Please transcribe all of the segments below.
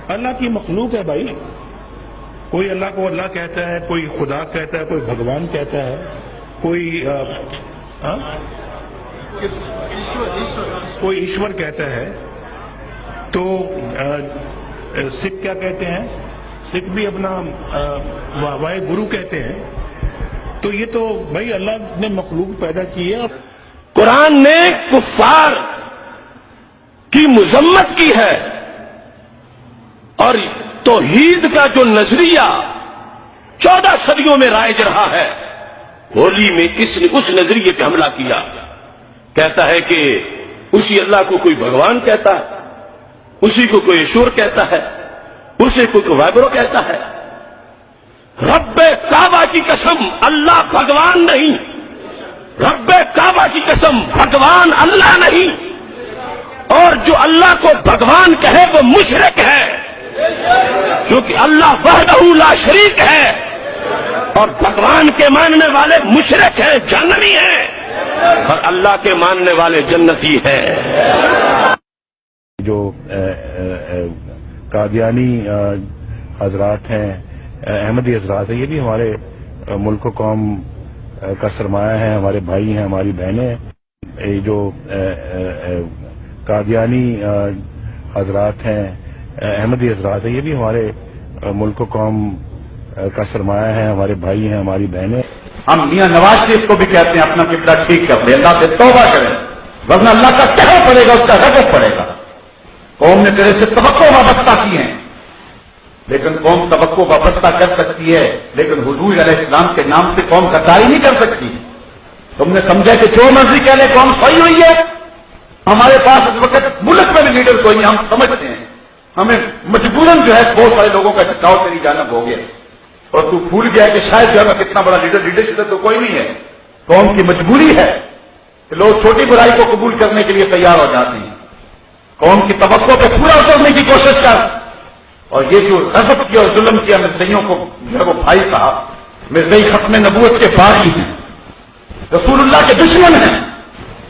اللہ کی مخلوق ہے بھائی. کوئی اللہ کو اللہ کہتا ہے, کوئی خدا کہتا ہے, کوئی بھگوان کہتا ہے, کوئی ایشور کہتا ہے. تو سکھ کیا کہتے ہیں؟ سکھ بھی اپنا واحد گرو کہتے ہیں. تو یہ تو بھائی اللہ نے مخلوق پیدا کی ہے. قرآن نے کفار کی مذمت کی ہے اور توحید کا جو نظریہ 14 صدیوں میں رائج رہا ہے, ہولی میں اس نے اس نظریے پہ حملہ کیا. کہتا ہے کہ اسی اللہ کو کوئی بھگوان کہتا ہے, اسی کو کوئی ایشور کہتا ہے, اسے کوئی وائبرو کہتا ہے. رب کعبہ کی قسم اللہ بھگوان نہیں, رب کعبہ کی قسم بھگوان اللہ نہیں. اور جو اللہ کو بھگوان کہے وہ مشرک ہے, کیونکہ اللہ وحدہ لا شریک ہے اور بھگوان کے ماننے والے مشرک ہیں, جہنمی ہیں, اور اللہ کے ماننے والے جنتی ہیں. جو قادیانی حضرات ہیں, احمدی حضرات ہیں, یہ بھی ہمارے ملک و قوم کا سرمایہ ہیں, ہمارے بھائی ہیں, ہماری بہنیں ہیں. یہ جو قادیانی حضرات ہیں, احمدی حضرات ہیں, یہ بھی ہمارے ملک و قوم کا سرمایہ ہے, ہمارے بھائی ہیں, ہماری بہنیں. ہم میاں نواز شریف کو بھی کہتے ہیں اپنا قبلہ ٹھیک کر لے, اللہ سے توبہ کریں, ورنہ اللہ کا کہر پڑے گا, اس کا غضب پڑے گا. قوم نے تیرے سے توقع وابستہ کی ہیں, لیکن قوم توقع وابستہ کر سکتی ہے, لیکن حضور علیہ السلام کے نام سے قوم غداری نہیں کر سکتی. تم نے سمجھا کہ جو مرضی کہہ لے قوم صحیح ہوئی ہے. ہمارے پاس اس وقت ملک میں بھی لیڈر کوئی نہیں, ہم سمجھتے ہیں ہمیں مجبوراً جو ہے بہت سارے لوگوں کا چکاؤ تیری جانب ہو گیا, اور تو بھول گیا کہ شاید جو ہے کتنا بڑا لیڈرشپ تو کوئی نہیں ہے. قوم کی مجبوری ہے کہ لوگ چھوٹی برائی کو قبول کرنے کے لیے تیار ہو جاتے ہیں. قوم کی توقع پہ پورا اترنے کی کوشش کر. اور یہ جو غضب کیا اور ظلم کیا مرزائیوں کو جو ہے وہ بھائی کہا, مرزائی ختم نبوت کے باغی ہیں, رسول اللہ کے دشمن ہیں.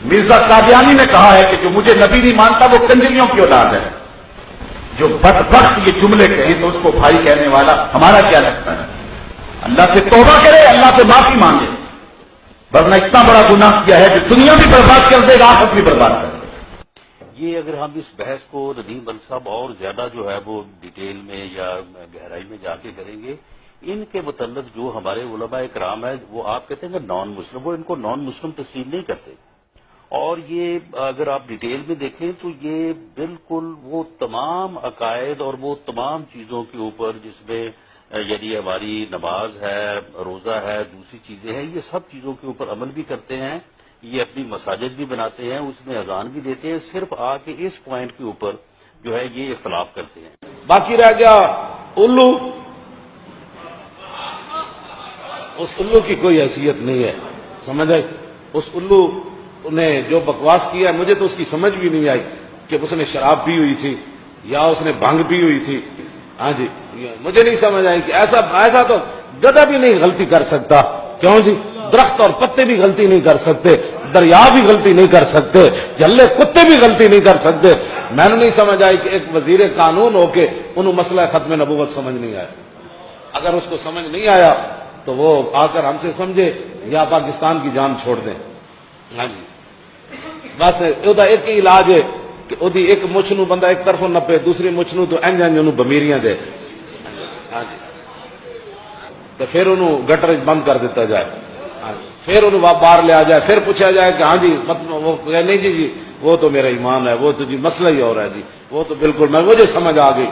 مرزا قادیانی نے کہا ہے کہ جو مجھے نبی نہیں مانتا وہ کنجریوں کی اولاد ہے. جو بدبخت یہ جملے کہیں تو اس کو بھائی کہنے والا ہمارا کیا لگتا ہے؟ اللہ سے توبہ کرے, اللہ سے معافی مانگے, ورنہ اتنا بڑا گناہ کیا ہے جو دنیا بھی برباد کر دے گا, آخرت بھی برباد کر دے گا. یہ اگر ہم اس بحث کو ندیم ملک صاحب اور زیادہ جو ہے وہ ڈیٹیل میں یا گہرائی میں جا کے کریں گے, ان کے متعلق جو ہمارے علماء کرام ہے وہ آپ کہتے ہیں کہ نان مسلم, وہ ان کو نان مسلم تسلیم نہیں کرتے. اور یہ اگر آپ ڈیٹیل میں دیکھیں تو یہ بالکل وہ تمام عقائد اور وہ تمام چیزوں کے اوپر جس میں یعنی ہماری نماز ہے, روزہ ہے, دوسری چیزیں ہیں, یہ سب چیزوں کے اوپر عمل بھی کرتے ہیں. یہ اپنی مساجد بھی بناتے ہیں, اس میں اذان بھی دیتے ہیں. صرف آ کے اس پوائنٹ کے اوپر جو ہے یہ اختلاف کرتے ہیں. باقی رہ گیا الو, اس الو کی کوئی حیثیت نہیں ہے, سمجھ آئی؟ اس الو نے جو بکواس کیا ہے مجھے تو اس کی سمجھ بھی نہیں آئی کہ اس نے شراب پی ہوئی تھی یا اس نے بھنگ پی ہوئی تھی. ہاں جی, مجھے نہیں سمجھ آئی کہ ایسا تو گدھا بھی نہیں غلطی کر سکتا. کیوں جی؟ درخت اور پتے بھی غلطی نہیں کر سکتے, دریا بھی غلطی نہیں کر سکتے, جھلے کتے بھی غلطی نہیں کر سکتے. میں نے نہیں سمجھ آئی کہ ایک وزیر قانون ہو کے انہوں مسئلہ ختم نبوت سمجھ نہیں آیا. اگر اس کو سمجھ نہیں آیا تو وہ آ کر ہم سے سمجھے یا پاکستان کی جان چھوڑ دیں. ہاں جی, بس ایک ہی علاج ہے کہ وہی ایک مچھ نو بندہ ایک طرف نپے, دوسری مچھ نو تو انہوں بمیریاں دے. ہاں جی, تو پھر انہوں گٹر بند کر دیتا جائے, پھر انہوں باہر لیا جائے, پھر پوچھا جائے کہ ہاں جی مطلب وہ نہیں جی وہ تو میرا ایمان ہے, وہ تو جی مسئلہ ہی ہو رہا ہے جی, وہ تو بالکل مجھے سمجھ آ گئی.